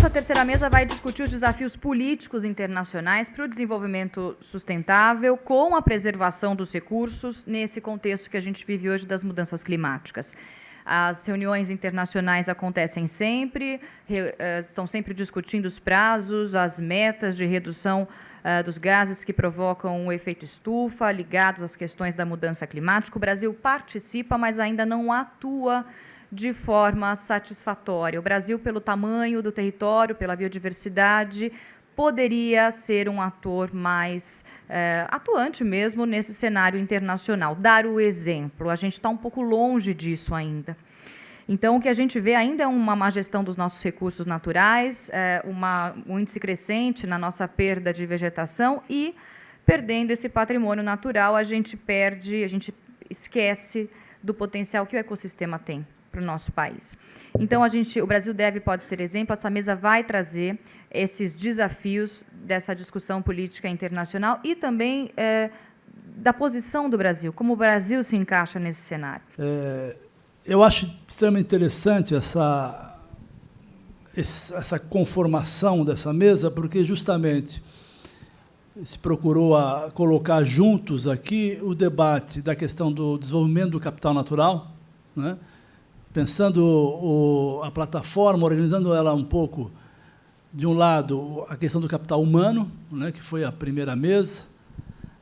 nossa terceira mesa vai discutir os desafios políticos internacionais para o desenvolvimento sustentável com a preservação dos recursos nesse contexto que a gente vive hoje das mudanças climáticas. As reuniões internacionais acontecem sempre, estão sempre discutindo os prazos, as metas de redução dos gases que provocam o efeito estufa, ligados às questões da mudança climática. O Brasil participa, mas ainda não atua de forma satisfatória. O Brasil, pelo tamanho do território, pela biodiversidade, poderia ser um ator mais atuante mesmo nesse cenário internacional, dar o exemplo. A gente está um pouco longe disso ainda. Então, o que a gente vê ainda é uma má gestão dos nossos recursos naturais, um índice crescente na nossa perda de vegetação e, perdendo esse patrimônio natural, a gente esquece do potencial que o ecossistema tem para o nosso país. Então, o Brasil pode ser exemplo, essa mesa vai trazer esses desafios dessa discussão política internacional e também da posição do Brasil, como o Brasil se encaixa nesse cenário. Eu acho extremamente interessante essa conformação dessa mesa, porque justamente se procurou colocar juntos aqui o debate da questão do desenvolvimento do capital natural, né? Pensando a plataforma, organizando ela um pouco, de um lado, a questão do capital humano, né, que foi a primeira mesa,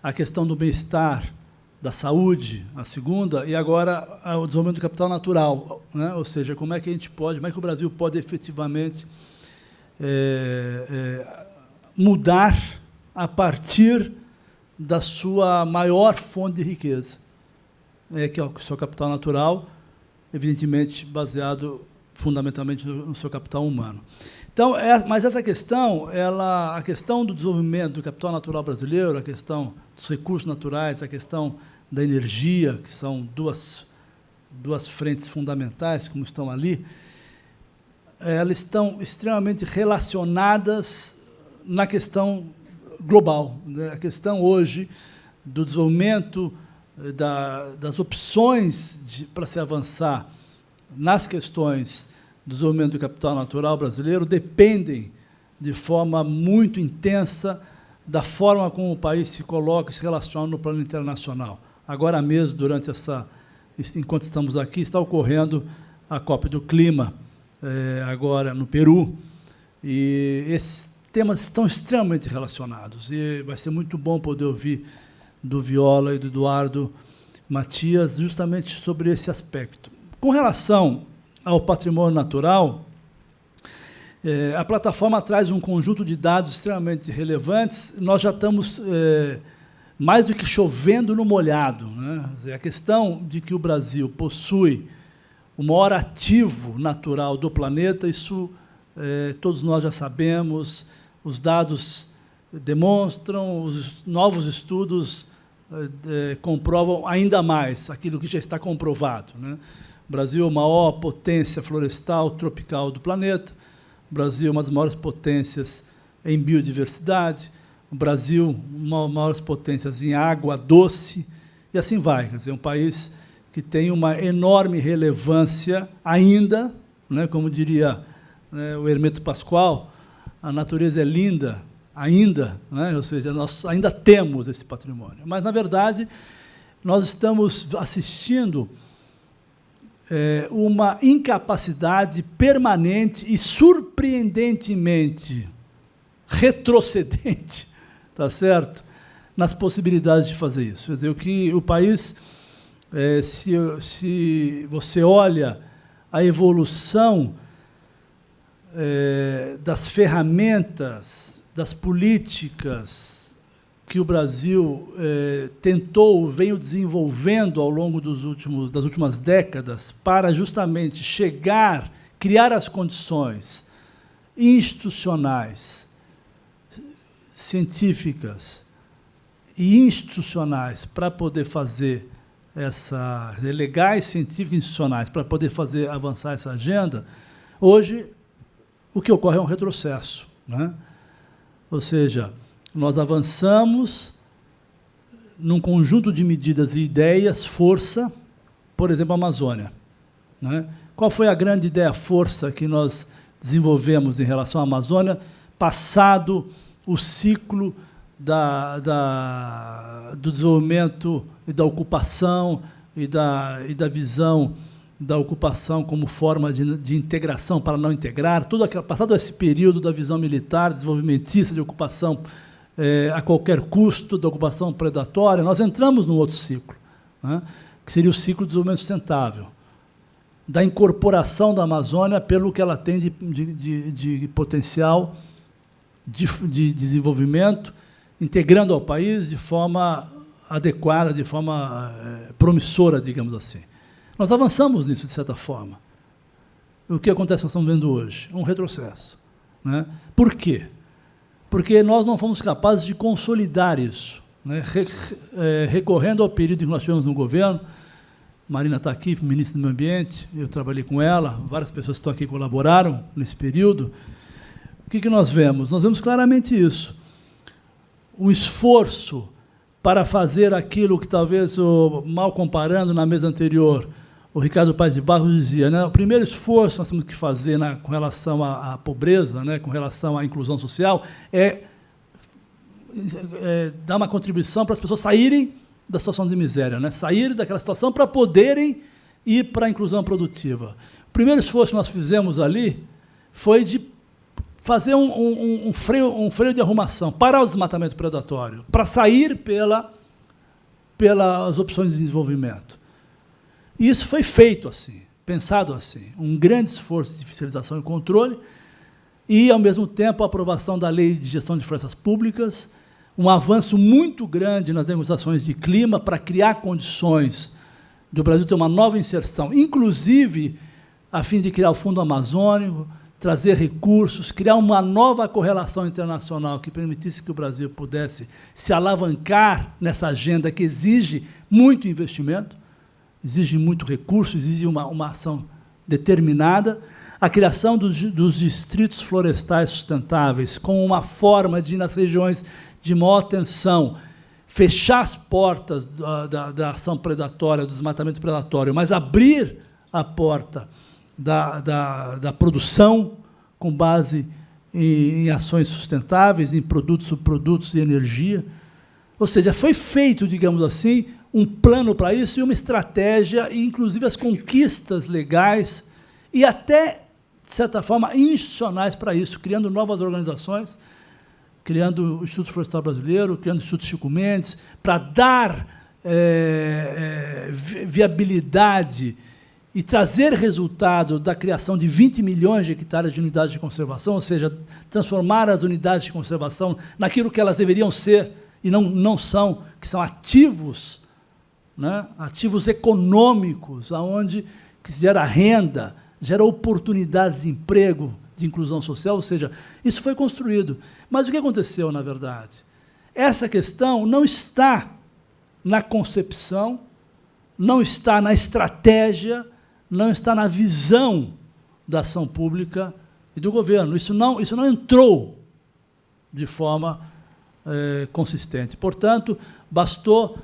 a questão do bem-estar, da saúde, a segunda, e agora o desenvolvimento do capital natural, né, ou seja, como é que o Brasil pode efetivamente mudar a partir da sua maior fonte de riqueza, que é o seu capital natural, evidentemente baseado fundamentalmente no seu capital humano. Então, mas essa questão, a questão do desenvolvimento do capital natural brasileiro, a questão dos recursos naturais, a questão da energia, que são duas frentes fundamentais, como estão ali, elas estão extremamente relacionadas na questão global, né? A questão hoje do desenvolvimento das opções para se avançar nas questões do desenvolvimento do capital natural brasileiro dependem de forma muito intensa da forma como o país se coloca e se relaciona no plano internacional. Agora mesmo, enquanto estamos aqui, está ocorrendo a COP do Clima, agora no Peru, e esses temas estão extremamente relacionados, e vai ser muito bom poder ouvir do Viola e do Eduardo Matias, justamente sobre esse aspecto. Com relação ao patrimônio natural, a plataforma traz um conjunto de dados extremamente relevantes. Nós já estamos mais do que chovendo no molhado, né? A questão de que o Brasil possui o maior ativo natural do planeta, isso todos nós já sabemos, os dados demonstram, os novos estudos comprovam ainda mais aquilo que já está comprovado, né? O Brasil é a maior potência florestal tropical do planeta, o Brasil é uma das maiores potências em biodiversidade, o Brasil uma das maiores potências em água doce, e assim vai. Quer dizer, um país que tem uma enorme relevância ainda, né, como diria o Hermeto Pascoal, a natureza é linda, ainda, né? Ou seja, nós ainda temos esse patrimônio. Mas, na verdade, nós estamos assistindo uma incapacidade permanente e surpreendentemente retrocedente, tá certo? Nas possibilidades de fazer isso. Quer dizer, o país, se você olha a evolução das ferramentas, das políticas que o Brasil veio desenvolvendo ao longo das últimas décadas para justamente criar as condições institucionais, científicas e institucionais para poder fazer legais, científicas e institucionais para poder fazer avançar essa agenda, hoje o que ocorre é um retrocesso, né? Ou seja, nós avançamos num conjunto de medidas e ideias, força, por exemplo, a Amazônia, né? Qual foi a grande ideia, força, que nós desenvolvemos em relação à Amazônia, passado o ciclo do desenvolvimento e da ocupação e da visão da ocupação como forma de integração para não integrar, passado esse período da visão militar, desenvolvimentista, de ocupação a qualquer custo, da ocupação predatória, nós entramos num outro ciclo, né, que seria o ciclo do desenvolvimento sustentável, da incorporação da Amazônia pelo que ela tem de potencial de desenvolvimento, integrando ao país de forma adequada, de forma promissora, digamos assim. Nós avançamos nisso, de certa forma. O que acontece que nós estamos vendo hoje? Um retrocesso, né? Por quê? Porque nós não fomos capazes de consolidar isso, né? Recorrendo ao período que nós tivemos no governo, Marina está aqui, ministra do Meio Ambiente, eu trabalhei com ela, várias pessoas que estão aqui colaboraram nesse período. O que nós vemos? Nós vemos claramente isso. Um esforço para fazer aquilo que talvez, mal comparando na mesa anterior, o Ricardo Paes de Barros dizia, né, o primeiro esforço que nós temos que fazer com relação à pobreza, né, com relação à inclusão social, é dar uma contribuição para as pessoas saírem da situação de miséria, né, saírem daquela situação para poderem ir para a inclusão produtiva. O primeiro esforço que nós fizemos ali foi de fazer um freio de arrumação, parar o desmatamento predatório, para sair pelas opções de desenvolvimento. E isso foi feito assim, pensado assim, um grande esforço de fiscalização e controle, e, ao mesmo tempo, a aprovação da Lei de Gestão de Florestas Públicas, um avanço muito grande nas negociações de clima para criar condições do Brasil ter uma nova inserção, inclusive a fim de criar o Fundo Amazônico, trazer recursos, criar uma nova correlação internacional que permitisse que o Brasil pudesse se alavancar nessa agenda que exige muito investimento, exige muito recurso, exige uma ação determinada, a criação dos distritos florestais sustentáveis como uma forma de, nas regiões de maior tensão, fechar as portas da ação predatória, do desmatamento predatório, mas abrir a porta da produção com base em ações sustentáveis, em produtos, subprodutos e energia. Ou seja, foi feito, digamos assim, um plano para isso e uma estratégia, e inclusive as conquistas legais e até, de certa forma, institucionais para isso, criando novas organizações, criando o Instituto Florestal Brasileiro, criando o Instituto Chico Mendes, para dar viabilidade e trazer resultado da criação de 20 milhões de hectares de unidades de conservação, ou seja, transformar as unidades de conservação naquilo que elas deveriam ser e não são, que são ativos, né? Ativos econômicos, que gera renda, gera oportunidades de emprego, de inclusão social, ou seja, isso foi construído. Mas o que aconteceu, na verdade? Essa questão não está na concepção, não está na estratégia, não está na visão da ação pública e do governo. Isso não entrou de forma consistente. Portanto, bastou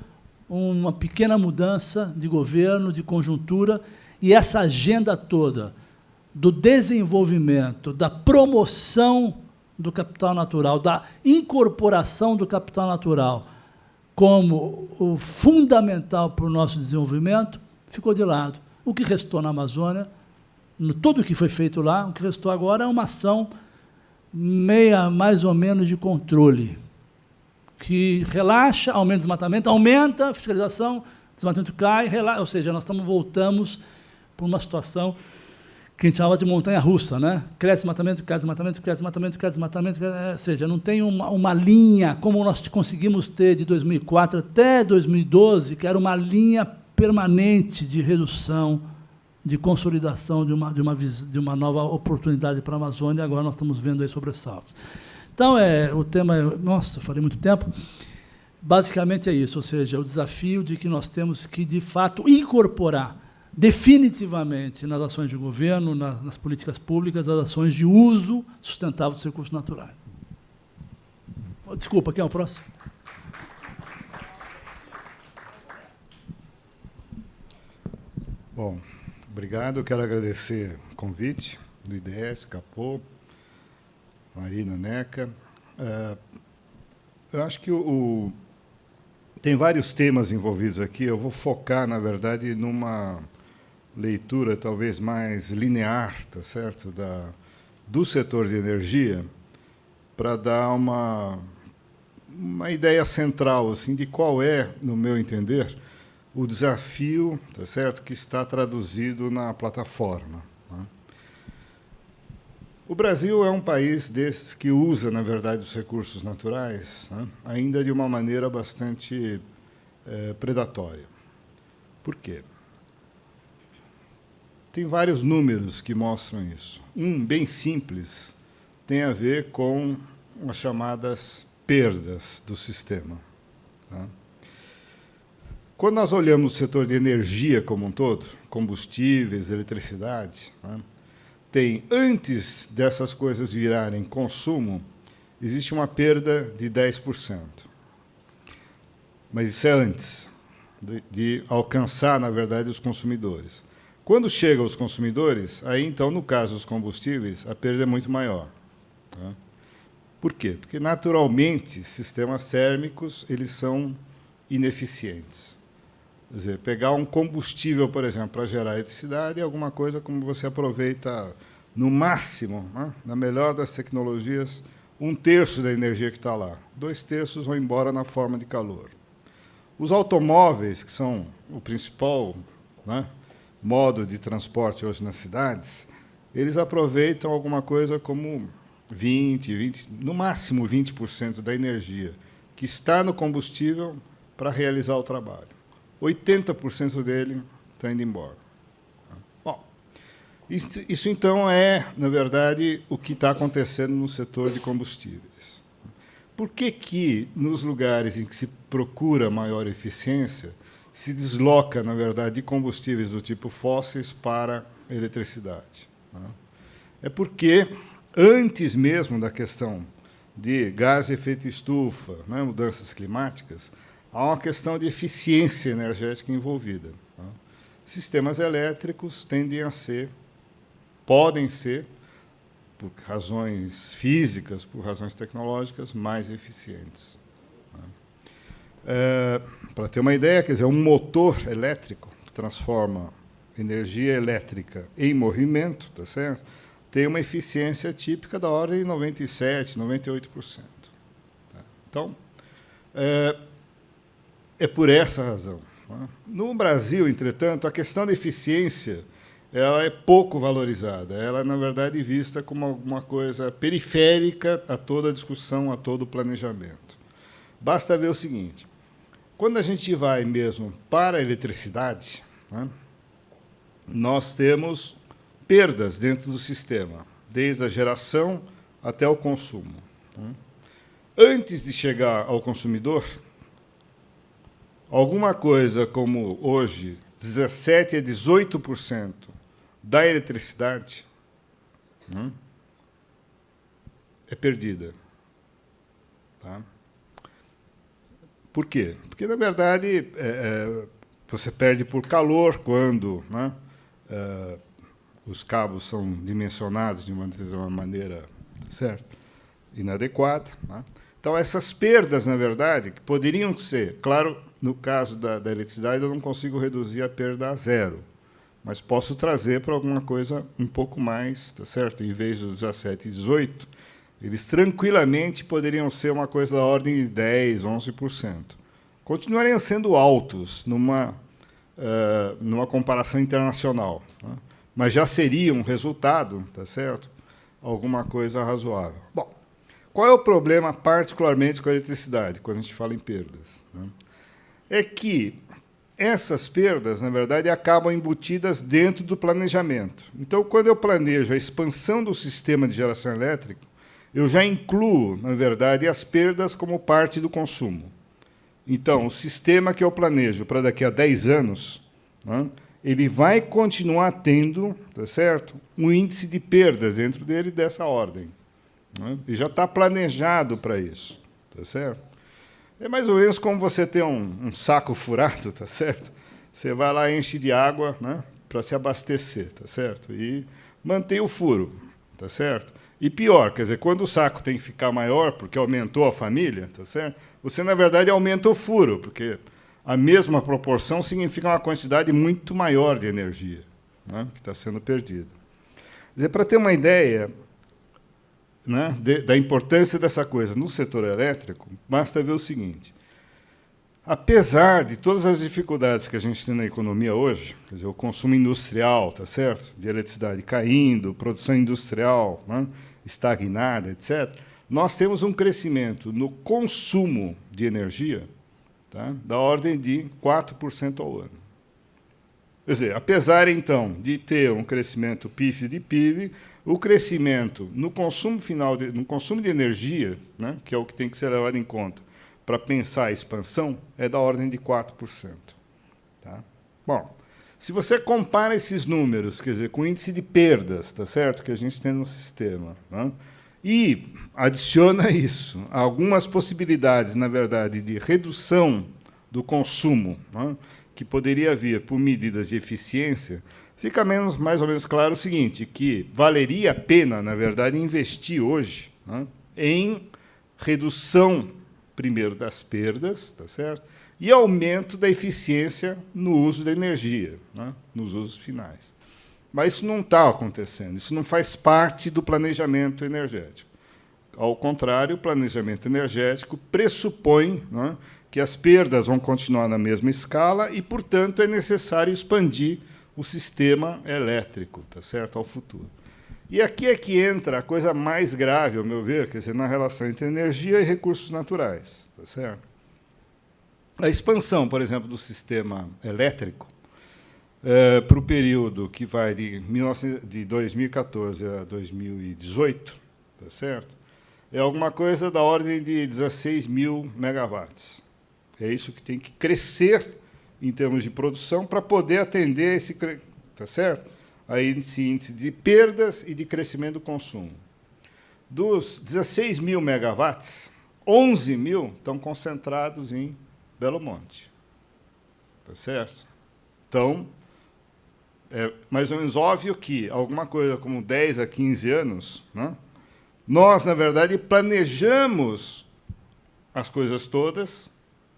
uma pequena mudança de governo, de conjuntura, e essa agenda toda do desenvolvimento, da promoção do capital natural, da incorporação do capital natural como o fundamental para o nosso desenvolvimento, ficou de lado. O que restou na Amazônia, tudo o que foi feito lá, o que restou agora é uma ação mais ou menos de controle, que relaxa, aumenta o desmatamento, aumenta a fiscalização, o desmatamento cai, ou seja, nós voltamos para uma situação que a gente chamava de montanha-russa, né? Cresce desmatamento, cai desmatamento, cresce desmatamento, cresce desmatamento, ou seja, não tem uma linha, como nós conseguimos ter de 2004 até 2012, que era uma linha permanente de redução, de consolidação de uma nova oportunidade para a Amazônia, e agora nós estamos vendo aí sobressaltos. Então, o tema nossa, eu falei muito tempo, basicamente é isso, ou seja, o desafio de que nós temos que, de fato, incorporar definitivamente nas ações de governo, nas políticas públicas, as ações de uso sustentável dos recursos naturais. Desculpa, quem é o próximo? Bom, obrigado. Eu quero agradecer o convite do IDS, Capô, Marina Neca. Eu acho que tem vários temas envolvidos aqui. Eu vou focar, na verdade, numa leitura talvez mais linear, tá certo, do setor de energia, para dar uma ideia central assim de qual é, no meu entender, o desafio, tá certo, que está traduzido na plataforma, né? O Brasil é um país desses que usa, na verdade, os recursos naturais, né, ainda de uma maneira bastante predatória. Por quê? Tem vários números que mostram isso. Um bem simples tem a ver com as chamadas perdas do sistema, tá? Quando nós olhamos o setor de energia como um todo, combustíveis, eletricidade, né, antes dessas coisas virarem consumo, existe uma perda de 10%. Mas isso é antes de alcançar, na verdade, os consumidores. Quando chega aos consumidores, aí, então, no caso dos combustíveis, a perda é muito maior, tá? Por quê? Porque, naturalmente, sistemas térmicos eles são ineficientes. Quer dizer, pegar um combustível, por exemplo, para gerar eletricidade é alguma coisa como você aproveita, no máximo, né, na melhor das tecnologias, 1/3 da energia que está lá. 2/3 vão embora na forma de calor. Os automóveis, que são o principal, né, modo de transporte hoje nas cidades, eles aproveitam alguma coisa como 20, no máximo 20% da energia que está no combustível para realizar o trabalho. 80% dele está indo embora. Bom, isso, então, é, na verdade, o que está acontecendo no setor de combustíveis. Por que, nos lugares em que se procura maior eficiência, se desloca, na verdade, de combustíveis do tipo fósseis para eletricidade? É porque, antes mesmo da questão de gás de efeito estufa, né, mudanças climáticas, há uma questão de eficiência energética envolvida, tá? Sistemas elétricos podem ser, por razões físicas, por razões tecnológicas, mais eficientes, tá? Para ter uma ideia, quer dizer, um motor elétrico que transforma energia elétrica em movimento, tá certo? Tem uma eficiência típica da ordem de 97%, 98%. Tá? Então, é por essa razão, né? No Brasil, entretanto, a questão da eficiência ela é pouco valorizada. Ela, na verdade, é vista como alguma coisa periférica a toda a discussão, a todo o planejamento. Basta ver o seguinte: quando a gente vai mesmo para a eletricidade, né, nós temos perdas dentro do sistema, desde a geração até o consumo, né? Antes de chegar ao consumidor, alguma coisa como hoje 17% a 18% da eletricidade, né, é perdida. Tá? Por quê? Porque, na verdade, você perde por calor quando, né, os cabos são dimensionados de uma maneira, certo, inadequada, né? Então, essas perdas, na verdade, que poderiam ser, claro, no caso da eletricidade, eu não consigo reduzir a perda a zero, mas posso trazer para alguma coisa um pouco mais, tá certo? Em vez dos 17 e 18, eles tranquilamente poderiam ser uma coisa da ordem de 10%, 11%. Continuariam sendo altos numa comparação internacional, né? Mas já seria um resultado, tá certo? Alguma coisa razoável. Bom, qual é o problema, particularmente com a eletricidade, quando a gente fala em perdas, né? É que essas perdas, na verdade, acabam embutidas dentro do planejamento. Então, quando eu planejo a expansão do sistema de geração elétrica, eu já incluo, na verdade, as perdas como parte do consumo. Então, o sistema que eu planejo para daqui a 10 anos, né, ele vai continuar tendo, tá certo, um índice de perdas dentro dele dessa ordem, né? E já está planejado para isso, tá certo? É mais ou menos como você ter um saco furado, tá certo? Você vai lá, enche de água, né, para se abastecer, tá certo? E manter o furo, tá certo? E pior, quer dizer, quando o saco tem que ficar maior, porque aumentou a família, tá certo? Você, na verdade, aumenta o furo, porque a mesma proporção significa uma quantidade muito maior de energia, né, que está sendo perdida. Quer dizer, para ter uma ideia, né, da importância dessa coisa no setor elétrico, basta ver o seguinte. Apesar de todas as dificuldades que a gente tem na economia hoje, quer dizer, o consumo industrial, tá certo, de eletricidade caindo, produção industrial, né, estagnada, etc., nós temos um crescimento no consumo de energia, tá, da ordem de 4% ao ano. Quer dizer, apesar, então, de ter um crescimento pífio de PIB, o crescimento no consumo final, no consumo de energia, né, que é o que tem que ser levado em conta para pensar a expansão, é da ordem de 4%. Tá? Bom, se você compara esses números, quer dizer, com o índice de perdas, tá certo, que a gente tem no sistema, né, e adiciona isso algumas possibilidades, na verdade, de redução do consumo, né, que poderia vir por medidas de eficiência, fica mais ou menos claro o seguinte, que valeria a pena, na verdade, investir hoje, né, em redução, primeiro, das perdas, tá certo? E aumento da eficiência no uso da energia, né, nos usos finais. Mas isso não está acontecendo, isso não faz parte do planejamento energético. Ao contrário, o planejamento energético pressupõe, né, que as perdas vão continuar na mesma escala e, portanto, é necessário expandir o sistema elétrico, tá certo, ao futuro. E aqui é que entra a coisa mais grave, ao meu ver, quer dizer, na relação entre energia e recursos naturais, tá certo? A expansão, por exemplo, do sistema elétrico para o período que vai de 2014 a 2018, tá certo? É alguma coisa da ordem de 16 mil megawatts. É isso que tem que crescer em termos de produção para poder atender esse, tá certo? A esse índice de perdas e de crescimento do consumo. Dos 16 mil megawatts, 11 mil estão concentrados em Belo Monte. Tá certo? Então, é mais ou menos óbvio que alguma coisa como 10 a 15 anos, né, nós, na verdade, planejamos as coisas todas,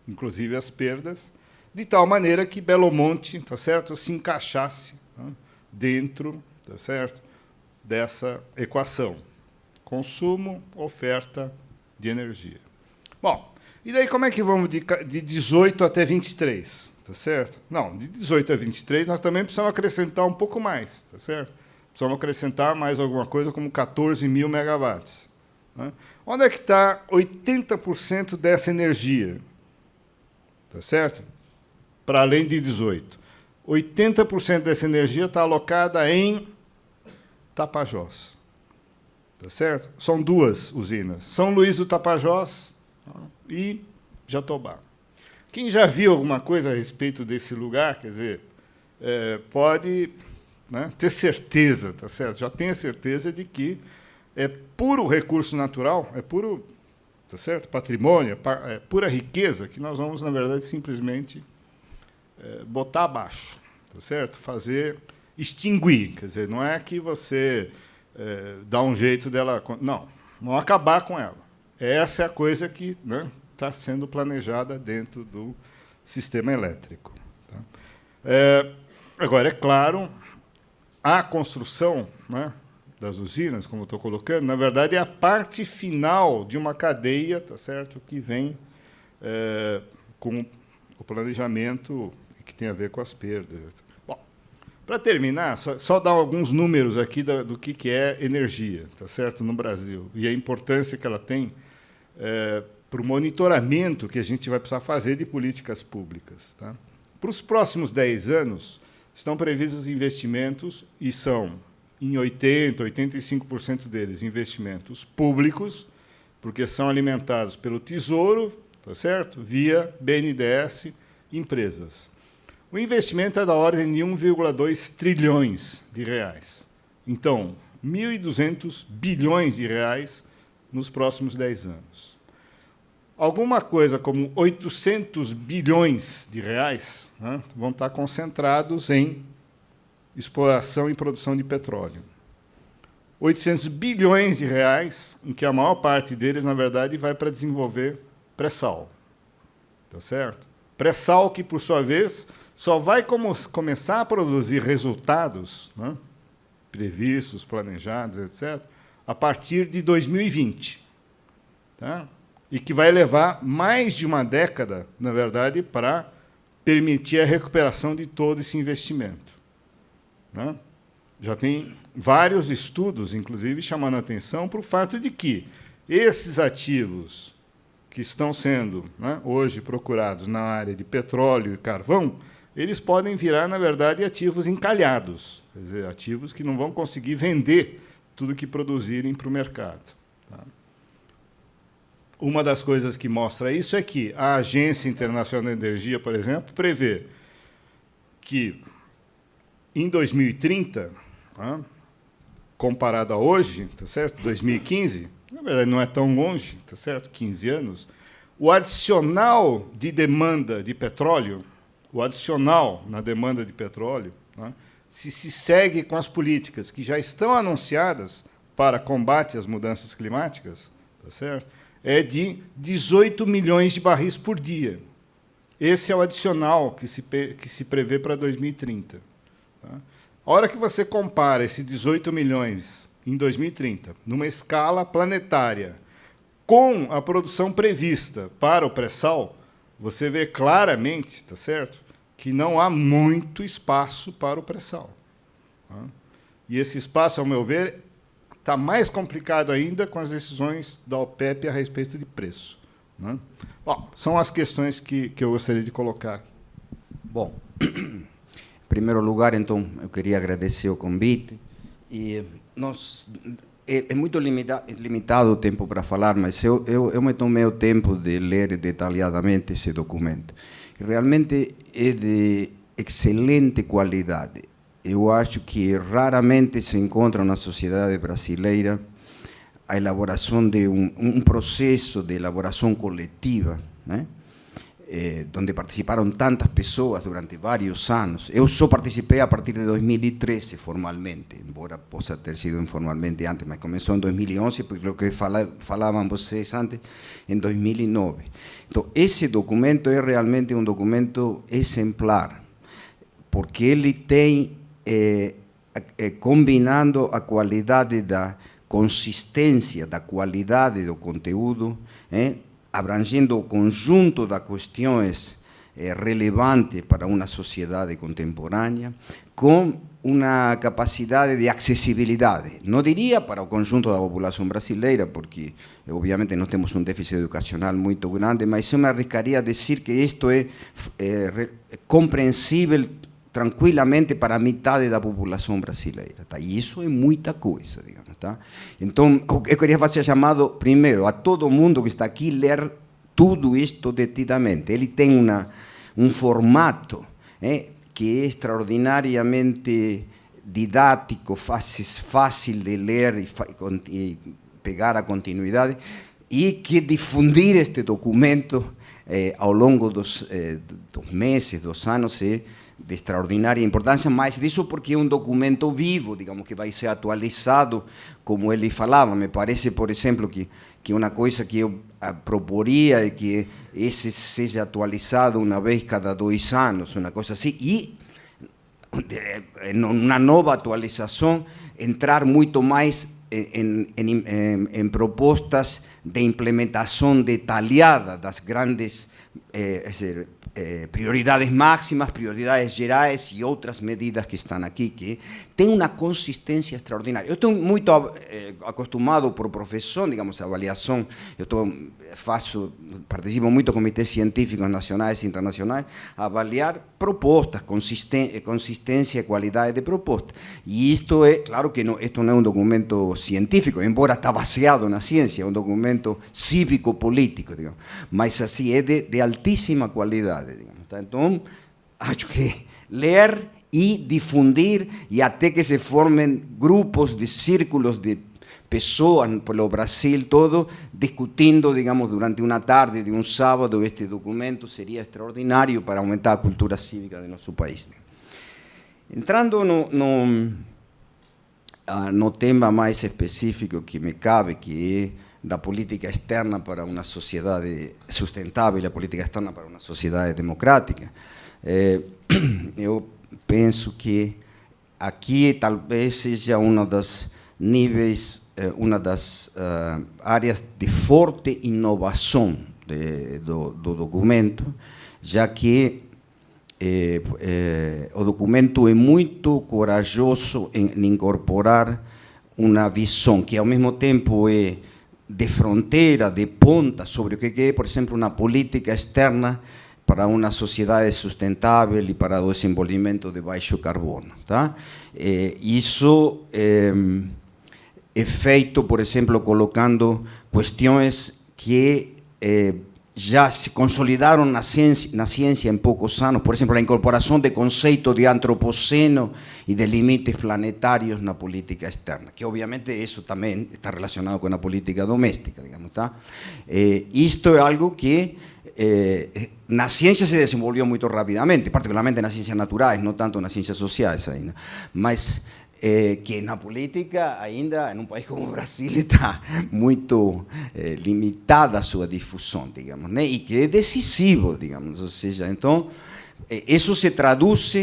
inclusive as perdas, de tal maneira que Belo Monte, tá certo, se encaixasse, né, dentro, tá certo, dessa equação. Consumo, oferta de energia. Bom, e daí como é que vamos de 18 até 23? Tá certo? Não, de 18 a 23 nós também precisamos acrescentar um pouco mais, tá certo? Precisamos acrescentar mais alguma coisa como 14 mil megawatts. Né? Onde é que está 80% dessa energia? Tá certo? Para além de 18. 80% dessa energia está alocada em Tapajós. Tá certo? São duas usinas. São Luís do Tapajós e Jatobá. Quem já viu alguma coisa a respeito desse lugar, quer dizer, pode, né, ter certeza, tá certo? Já tem a certeza de que é puro recurso natural, é puro, tá certo, patrimônio, é pura riqueza que nós vamos, na verdade, simplesmente botar abaixo, tá certo? Fazer extinguir, quer dizer, não é que você dá um jeito dela, não acabar com ela. Essa é a coisa que, né, está sendo planejada dentro do sistema elétrico. Tá? Agora, é claro, a construção, né, das usinas, como eu estou colocando, na verdade, é a parte final de uma cadeia, tá certo, que vem com o planejamento que tem a ver com as perdas. Bom, para terminar, só dar alguns números aqui do que é energia, tá certo, no Brasil, e a importância que ela tem para o monitoramento que a gente vai precisar fazer de políticas públicas. Tá? Para os próximos 10 anos, estão previstos investimentos, e são, em 80%, 85% deles, investimentos públicos, porque são alimentados pelo Tesouro, tá certo? Via BNDES, empresas. O investimento é da ordem de 1,2 trilhões de reais. Então, 1.200 bilhões de reais nos próximos 10 anos. Alguma coisa como 800 bilhões de reais, né, vão estar concentrados em exploração e produção de petróleo. 800 bilhões de reais, em que a maior parte deles, na verdade, vai para desenvolver pré-sal. Tá certo? Pré-sal que, por sua vez, só vai começar a produzir resultados, né, previstos, planejados, etc., a partir de 2020. Tá? E que vai levar mais de uma década, na verdade, para permitir a recuperação de todo esse investimento. Né? Já tem vários estudos, inclusive, chamando a atenção para o fato de que esses ativos que estão sendo, né, hoje procurados na área de petróleo e carvão, eles podem virar, na verdade, ativos encalhados, quer dizer, ativos que não vão conseguir vender tudo que produzirem para o mercado. Tá? Uma das coisas que mostra isso é que a Agência Internacional de Energia, por exemplo, prevê que, em 2030, tá, comparado a hoje, tá certo? 2015, na verdade não é tão longe, tá certo? 15 anos, o adicional de demanda de petróleo, o adicional na demanda de petróleo, tá, se segue com as políticas que já estão anunciadas para combate às mudanças climáticas, tá certo? É de 18 milhões de barris por dia. Esse é o adicional que se prevê para 2030. Tá? A hora que você compara esse 18 milhões em 2030, numa escala planetária, com a produção prevista para o pré-sal, você vê claramente, tá certo, que não há muito espaço para o pré-sal. Tá? E esse espaço, ao meu ver, está mais complicado ainda com as decisões da OPEP a respeito de preço. Né? Bom, são as questões que eu gostaria de colocar aqui. Bom, em primeiro lugar, então, eu queria agradecer o convite. E é muito limitado o tempo para falar, mas eu me tomei o tempo de ler detalhadamente esse documento. Realmente é de excelente qualidade. Eu acho que raramente se encontra na sociedade brasileira a elaboração de um processo de elaboração coletiva, né? Onde participaram tantas pessoas durante vários anos. Eu só participei a partir de 2013 formalmente, embora possa ter sido informalmente antes, mas começou em 2011, porque o que falavam vocês antes, em 2009. Então, esse documento é realmente um documento exemplar, porque ele tem, combinando a qualidade da consistência, da qualidade do conteúdo, abrangendo o conjunto das questões relevantes para uma sociedade contemporânea, com uma capacidade de acessibilidade. Não diria para o conjunto da população brasileira, porque, obviamente, nós temos um déficit educacional muito grande, mas eu me arriscaria a dizer que isto é compreensível tranquilamente para a metade da população brasileira. Tá? E isso é muita coisa, digamos. Tá? Então, eu queria fazer chamado, primeiro, a todo mundo que está aqui, ler tudo isto detidamente. Ele tem um formato que é extraordinariamente didático, fácil de ler e pegar a continuidade, e que difundir este documento ao longo dos meses, dos anos, de extraordinária importância, mas disso porque é um documento vivo, digamos, que vai ser atualizado, como ele falava. Me parece, por exemplo, que uma coisa que eu proporia é que esse seja atualizado uma vez cada 2 anos, uma coisa assim, e uma nova atualização entrar muito mais em propostas de implementação detalhada das grandes prioridades máximas, prioridades gerais e outras medidas que estão aqui, que tem uma consistência extraordinária. Eu estou muito acostumado por profissão, digamos, a avaliação, participo muito em comitês científicos nacionais e internacionais, a avaliar propostas, consistência e qualidade de propostas. E isto é, claro que isto não é um documento científico, embora está baseado na ciência, é um documento cívico-político, digamos, mas assim, é de altíssima qualidade. Digamos, tá? Então, acho que ler e difundir, e até que se formem grupos de círculos de pessoas pelo Brasil todo, discutindo, digamos, durante uma tarde de um sábado este documento, seria extraordinário para aumentar a cultura cívica de nosso país. Entrando no tema mais específico que me cabe, que é da política externa para uma sociedade sustentável, a política externa para uma sociedade democrática, eu penso que aqui talvez seja uma das níveis, uma das áreas de forte inovação do documento, já que o documento é muito corajoso em incorporar uma visão que, ao mesmo tempo, é de fronteira, de ponta, sobre o que é, por exemplo, uma política externa para uma sociedade sustentável e para o desenvolvimento de baixo carbono. Tá? Isso é feito, por exemplo, colocando questões que já se consolidaram na ciência em poucos anos, por exemplo, a incorporação de conceito de antropoceno e de limites planetários na política externa, que obviamente isso também está relacionado com a política doméstica, digamos, tá? Isto é algo que na ciência se desenvolveu muito rapidamente, particularmente nas ciências naturais, não tanto nas ciências sociais ainda, mas que na política ainda, em um país como o Brasil, está muito limitada a sua difusão, digamos, né? E que é decisivo, digamos, ou seja, então, isso se traduz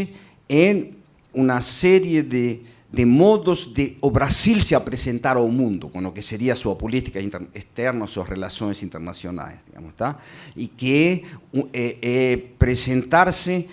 em uma série de modos de o Brasil se apresentar ao mundo, com o que seria sua política externa, suas relações internacionais, digamos, tá? E que é apresentar-se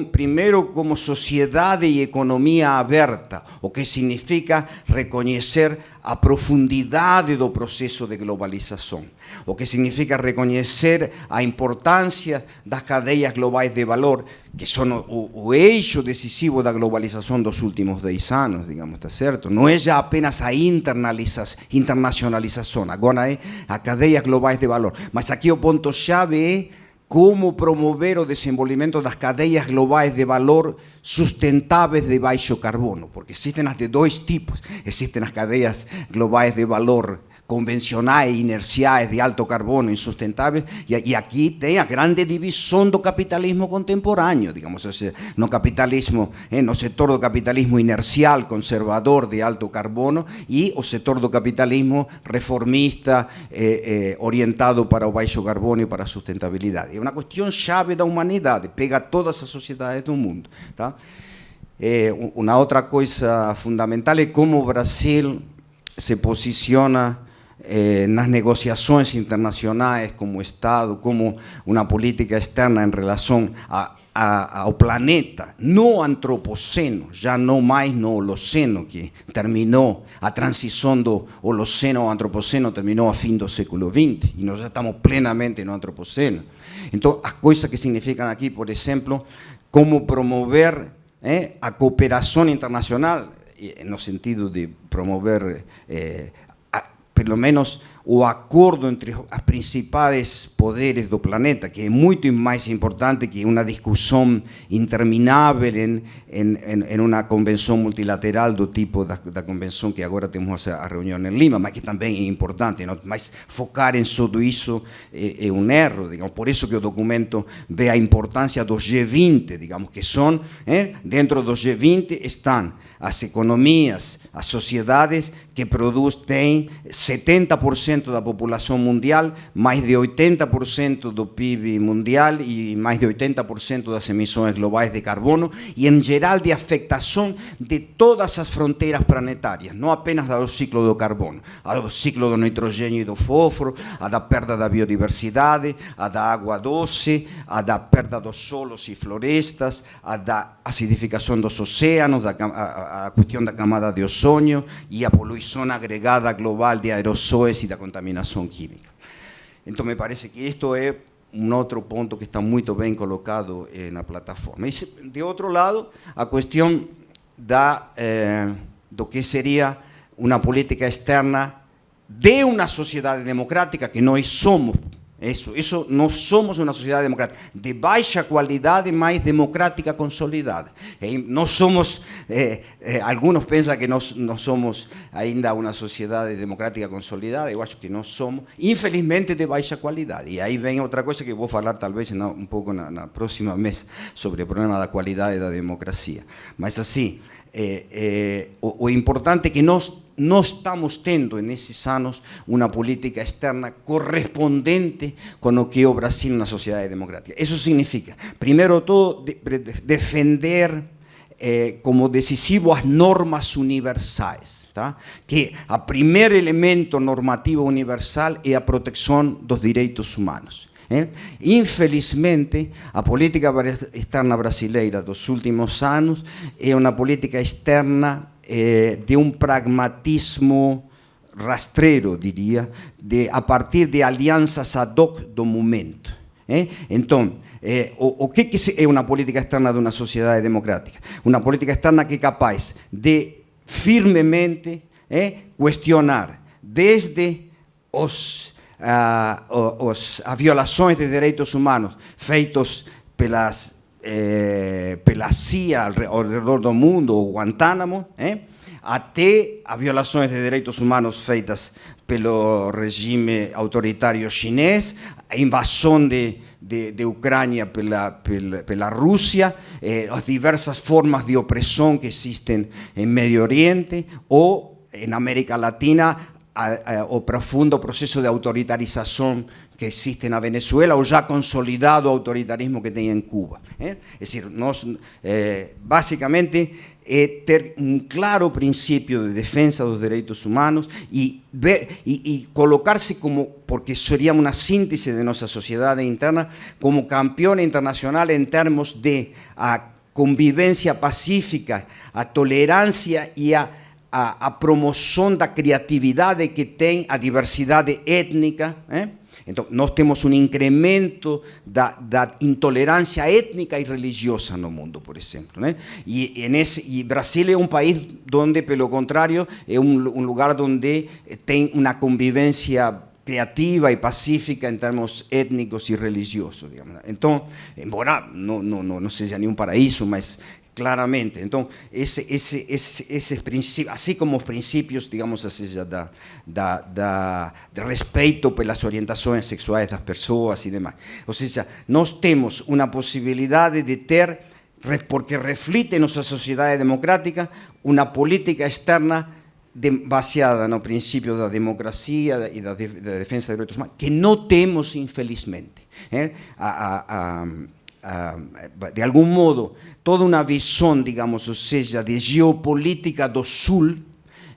primeiro como sociedade e economia aberta, o que significa reconhecer a profundidade do processo de globalização, o que significa reconhecer a importância das cadeias globais de valor, que são o eixo decisivo da globalização dos últimos 10 anos, digamos, está certo? Não é já apenas a internacionalização, agora é a cadeias globais de valor, mas aqui o ponto-chave é como promover o desenvolvimento das cadeias globais de valor sustentáveis de baixo carbono, porque existem as de dois tipos, existem as cadeias globais de valor convencionais, inerciais, de alto carbono, insustentáveis, e aqui tem a grande divisão do capitalismo contemporâneo, digamos, no capitalismo, no setor do capitalismo inercial, conservador, de alto carbono, e o setor do capitalismo reformista, orientado para o baixo carbono e para a sustentabilidade. É uma questão chave da humanidade, pega todas as sociedades do mundo, tá? Uma outra coisa fundamental é como o Brasil se posiciona nas negociações internacionais como Estado, como uma política externa em relação ao planeta, no antropoceno, já não mais no Holoceno, que terminou, a transição do Holoceno ao antropoceno terminou a fim do século XX, e nós já estamos plenamente no antropoceno. Então, as coisas que significam aqui, por exemplo, como promover a cooperação internacional, no sentido de promover, pelo menos, o acordo entre os principais poderes do planeta, que é muito mais importante que uma discussão interminável em uma convenção multilateral do tipo da convenção que agora temos a reunião em Lima, mas que também é importante, não? Mas focar em tudo isso é um erro, digamos. Por isso que o documento vê a importância dos G20, digamos, que são, dentro dos G20 estão as economias, as sociedades que têm 70% da população mundial, mais de 80% do PIB mundial e mais de 80% das emissões globais de carbono e, em geral, de afetação de todas as fronteiras planetárias, não apenas do ciclo do carbono, a do ciclo do nitrogênio e do fósforo, a da perda da biodiversidade, a da água doce, a da perda dos solos e florestas, a da acidificação dos oceanos, a questão da camada de ozônio e a poluição agregada global de aerossóis e da contaminação química. Então, me parece que isto é um outro ponto que está muito bem colocado na plataforma. E, de outro lado, a questão do que seria uma política externa de uma sociedade democrática, que nós somos Isso, nós somos uma sociedade democrática, de baixa qualidade, mas democrática consolidada. E nós somos, alguns pensam que nós somos ainda uma sociedade democrática consolidada, eu acho que nós somos, infelizmente, de baixa qualidade. E aí vem outra coisa que eu vou falar, talvez, um pouco na próxima mesa, sobre o problema da qualidade da democracia. Mas, assim, o importante é que nós não estamos tendo, nesses anos, uma política externa correspondente com o que é o Brasil na sociedade democrática. Isso significa, primeiro de tudo, defender como decisivo as normas universais. Tá? Que o primeiro elemento normativo universal é a proteção dos direitos humanos. Infelizmente, a política externa brasileira dos últimos anos é uma política externa de um pragmatismo rastreiro, diria, a partir de alianças ad hoc do momento. Então, o que é uma política externa de uma sociedade democrática? Uma política externa que é capaz de firmemente questionar desde as violações de direitos humanos feitos pela CIA ao redor do mundo, o Guantánamo, até as violações de direitos humanos feitas pelo regime autoritário chinês, a invasão de Ucrânia pela Rússia, as diversas formas de opressão que existem em Médio Oriente, ou, em América Latina, o profundo processo de autoritarização que existe na Venezuela, ou já consolidado o autoritarismo que tem em Cuba. É dizer, nós, basicamente, ter um claro princípio de defesa dos direitos humanos e colocar-se como, porque seria uma síntese de nossa sociedade interna, como campeão internacional em termos de a convivência pacífica, a tolerância e a promoção da criatividade que tem a diversidade étnica. Então, nós temos um incremento da intolerância étnica e religiosa no mundo, por exemplo. E Brasil é um país onde, pelo contrário, é um lugar onde tem uma convivência criativa e pacífica em termos étnicos e religiosos. Digamos. Então, embora não seja nenhum paraíso, mas claramente. Então, esses princípios, assim como os princípios, digamos assim, de respeito pelas orientações sexuais das pessoas e demais. Ou seja, nós temos uma possibilidade de ter, porque reflete nossa sociedade democrática, uma política externa baseada no princípio da democracia e da defesa dos direitos humanos, que não temos, infelizmente. De algum modo, toda uma visão, digamos, ou seja, de geopolítica do Sul,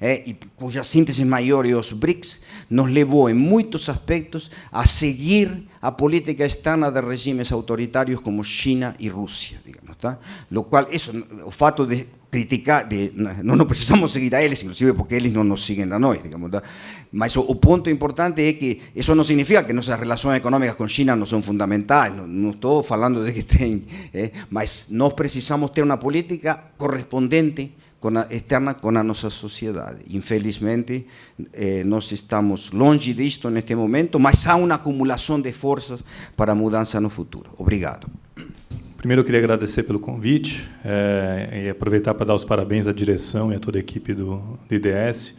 e cuja síntese maior é os BRICS, nos levou, em muitos aspectos, a seguir a política externa de regimes autoritários como China e Rússia, digamos, tá? Lo qual, o fato de criticar, não precisamos seguir a eles, inclusive porque eles não nos seguem a nós, digamos, tá? Mas o ponto importante é que isso não significa que nossas relações econômicas com China não são fundamentais, não estou falando de que tem, mas nós precisamos ter uma política correspondente externa com a nossa sociedade. Infelizmente, nós estamos longe disto neste momento, mas há uma acumulação de forças para a mudança no futuro. Obrigado. Primeiro, eu queria agradecer pelo convite e aproveitar para dar os parabéns à direção e a toda a equipe do IDS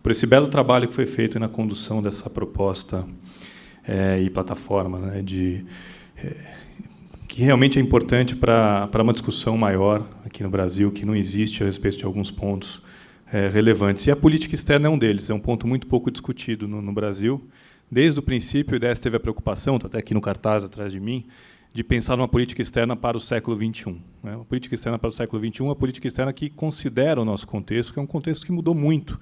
por esse belo trabalho que foi feito na condução dessa proposta e plataforma, né, que realmente é importante para uma discussão maior aqui no Brasil, que não existe a respeito de alguns pontos relevantes. E a política externa é um deles, é um ponto muito pouco discutido no Brasil. Desde o princípio, o IDS teve a preocupação, está até aqui no cartaz atrás de mim, de pensar numa política externa para o século XXI. Né? Uma política externa para o século XXI, uma política externa que considera o nosso contexto, que é um contexto que mudou muito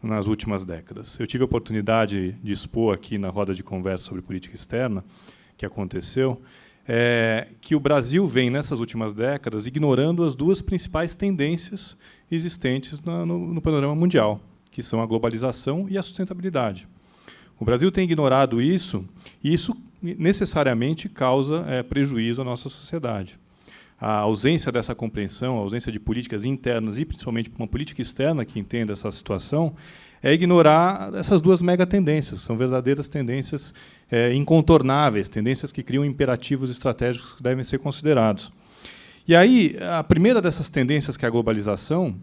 nas últimas décadas. Eu tive a oportunidade de expor aqui na roda de conversa sobre política externa, que aconteceu, que o Brasil vem, nessas últimas décadas, ignorando as duas principais tendências existentes no panorama mundial, que são a globalização e a sustentabilidade. O Brasil tem ignorado isso, e isso necessariamente causa prejuízo à nossa sociedade. a ausência dessa compreensão, a ausência de políticas internas e, principalmente, uma política externa que entenda essa situação, é ignorar essas duas megatendências. São verdadeiras tendências incontornáveis, tendências que criam imperativos estratégicos que devem ser considerados. E aí, a primeira dessas tendências, que é a globalização,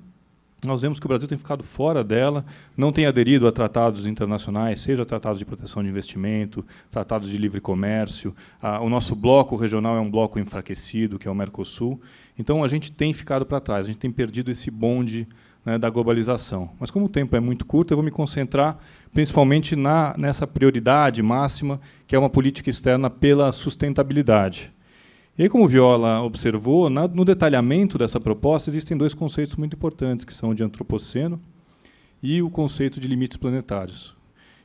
nós vemos que o Brasil tem ficado fora dela, não tem aderido a tratados internacionais, seja tratados de proteção de investimento, tratados de livre comércio. O nosso bloco regional é um bloco enfraquecido, que é o Mercosul. Então, a gente tem ficado para trás, a gente tem perdido esse bonde, né, da globalização. Mas, como o tempo é muito curto, eu vou me concentrar principalmente nessa prioridade máxima, que é uma política externa pela sustentabilidade. E aí, como o Viola observou, no detalhamento dessa proposta existem dois conceitos muito importantes, que são o de antropoceno e o conceito de limites planetários.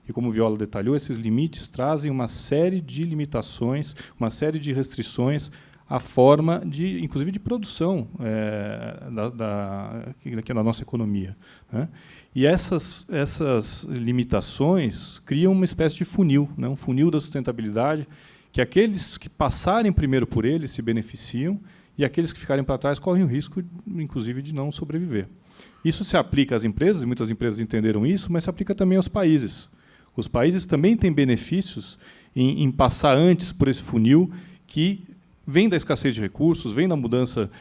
E como o Viola detalhou, esses limites trazem uma série de limitações, uma série de restrições à forma, inclusive, de produção aqui na nossa economia, né? E essas limitações criam uma espécie de funil, né, um funil da sustentabilidade, que aqueles que passarem primeiro por ele se beneficiam e aqueles que ficarem para trás correm o risco, inclusive, de não sobreviver. Isso se aplica às empresas, e muitas empresas entenderam isso, mas se aplica também aos países. Os países também têm benefícios em passar antes por esse funil que vem da escassez de recursos, vem da mudança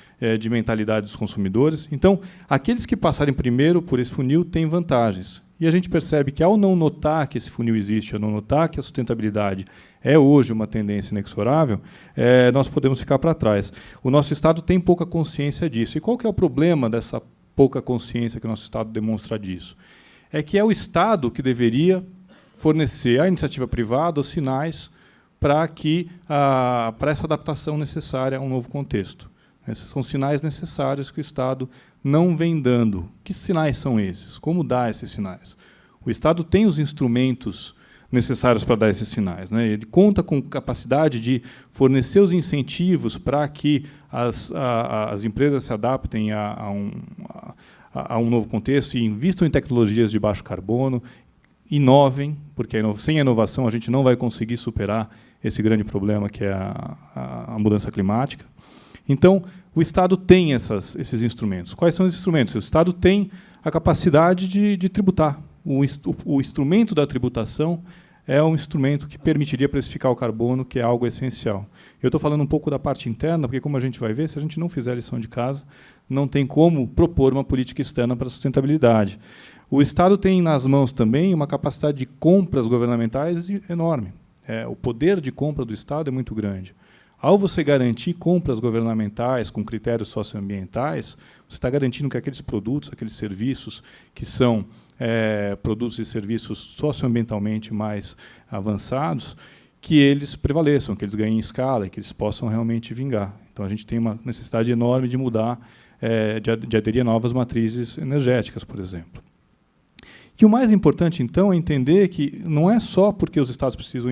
de mentalidade dos consumidores. Então, aqueles que passarem primeiro por esse funil têm vantagens. E a gente percebe que, ao não notar que esse funil existe, ao não notar que a sustentabilidade é hoje uma tendência inexorável, nós podemos ficar para trás. O nosso Estado tem pouca consciência disso. E qual que é o problema dessa pouca consciência que o nosso Estado demonstra disso? É que é o Estado que deveria fornecer à iniciativa privada os sinais para essa adaptação necessária a um novo contexto. Esses são sinais necessários que o Estado não vem dando. Que sinais são esses? Como dar esses sinais? O Estado tem os instrumentos necessários para dar esses sinais, né? Ele conta com capacidade de fornecer os incentivos para que as empresas se adaptem a um novo contexto e invistam em tecnologias de baixo carbono, inovem, porque sem a inovação a gente não vai conseguir superar esse grande problema que é a mudança climática. Então, o Estado tem esses instrumentos. Quais são os instrumentos? O Estado tem a capacidade de tributar. O instrumento da tributação é um instrumento que permitiria precificar o carbono, que é algo essencial. Eu estou falando um pouco da parte interna, porque, como a gente vai ver, se a gente não fizer a lição de casa, não tem como propor uma política externa para a sustentabilidade. O Estado tem nas mãos também uma capacidade de compras governamentais enorme. O poder de compra do Estado é muito grande. Ao você garantir compras governamentais com critérios socioambientais, você está garantindo que aqueles produtos, aqueles serviços que são produtos e serviços socioambientalmente mais avançados, que eles prevaleçam, que eles ganhem escala e que eles possam realmente vingar. Então, a gente tem uma necessidade enorme de mudar, de aderir a novas matrizes energéticas, por exemplo. E o mais importante, então, é entender que não é só porque os Estados precisam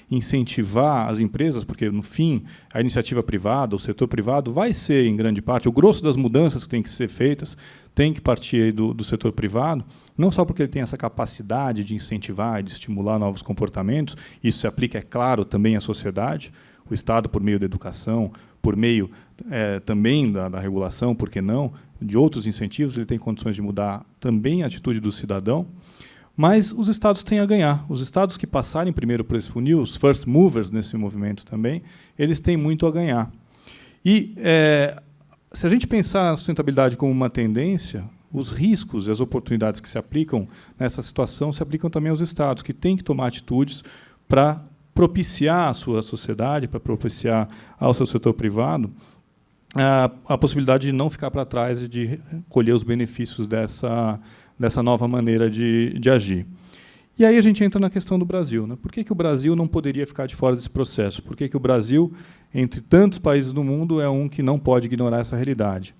incentivar as empresas, porque, no fim, a iniciativa privada, o setor privado, vai ser, em grande parte, o grosso das mudanças que têm que ser feitas, tem que partir aí do setor privado, não só porque ele tem essa capacidade de incentivar e de estimular novos comportamentos, isso se aplica, é claro, também à sociedade, o Estado, por meio da educação, por meio também da regulação, por que não, de outros incentivos, ele tem condições de mudar também a atitude do cidadão, mas os Estados têm a ganhar. Os Estados que passarem primeiro por esse funil, os first movers nesse movimento também, eles têm muito a ganhar. E, se a gente pensar a sustentabilidade como uma tendência, os riscos e as oportunidades que se aplicam nessa situação se aplicam também aos Estados, que têm que tomar atitudes para propiciar à sua sociedade, para propiciar ao seu setor privado, a possibilidade de não ficar para trás e de colher os benefícios dessa nova maneira de agir. E aí a gente entra na questão do Brasil, né? Por que o Brasil não poderia ficar de fora desse processo? Por que o Brasil, entre tantos países do mundo, é um que não pode ignorar essa realidade?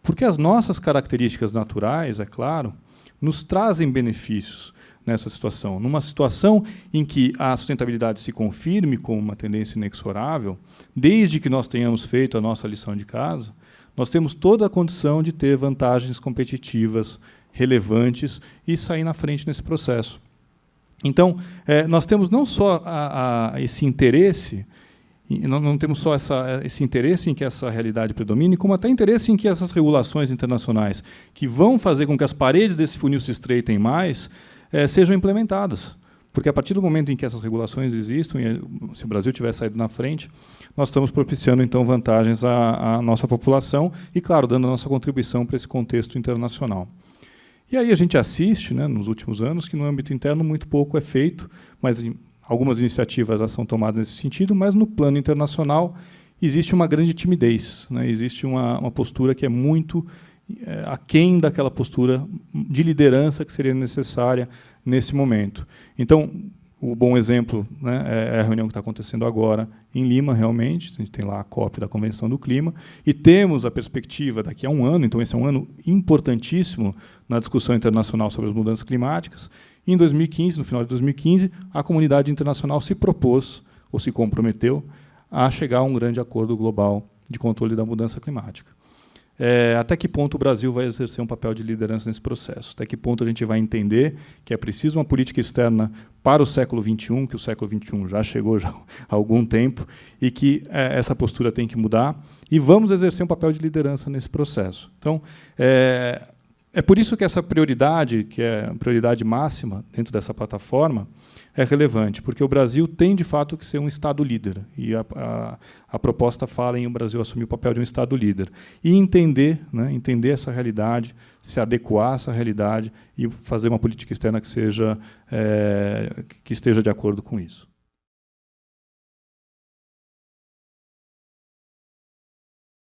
Porque as nossas características naturais, é claro, nos trazem benefícios nessa situação. Numa situação em que a sustentabilidade se confirme como uma tendência inexorável, desde que nós tenhamos feito a nossa lição de casa, nós temos toda a condição de ter vantagens competitivas relevantes e sair na frente nesse processo. Então, nós temos não só esse interesse E não temos só esse interesse em que essa realidade predomine, como até interesse em que essas regulações internacionais, que vão fazer com que as paredes desse funil se estreitem mais, sejam implementadas. Porque, a partir do momento em que essas regulações existam, e se o Brasil tiver saído na frente, nós estamos propiciando, então, vantagens à nossa população e, claro, dando a nossa contribuição para esse contexto internacional. E aí a gente assiste, né, nos últimos anos, que no âmbito interno muito pouco é feito, mas algumas iniciativas já são tomadas nesse sentido, mas no plano internacional existe uma grande timidez, né? Existe uma postura que é muito aquém daquela postura de liderança que seria necessária nesse momento. Então, o bom exemplo, né, é a reunião que está acontecendo agora em Lima, realmente. A gente tem lá a COP da Convenção do Clima, e temos a perspectiva daqui a um ano, então esse é um ano importantíssimo na discussão internacional sobre as mudanças climáticas. Em 2015, no final de 2015, a comunidade internacional se propôs, ou se comprometeu, a chegar a um grande acordo global de controle da mudança climática. Até que ponto o Brasil vai exercer um papel de liderança nesse processo? Até que ponto a gente vai entender que é preciso uma política externa para o século XXI, que o século XXI já chegou há algum tempo, e que essa postura tem que mudar, e vamos exercer um papel de liderança nesse processo. Então, é por isso que essa prioridade, que é a prioridade máxima dentro dessa plataforma, é relevante, porque o Brasil tem, de fato, que ser um Estado líder. E a proposta fala em o Brasil assumir o papel de um Estado líder. E entender, né, entender essa realidade, se adequar a essa realidade e fazer uma política externa que esteja de acordo com isso.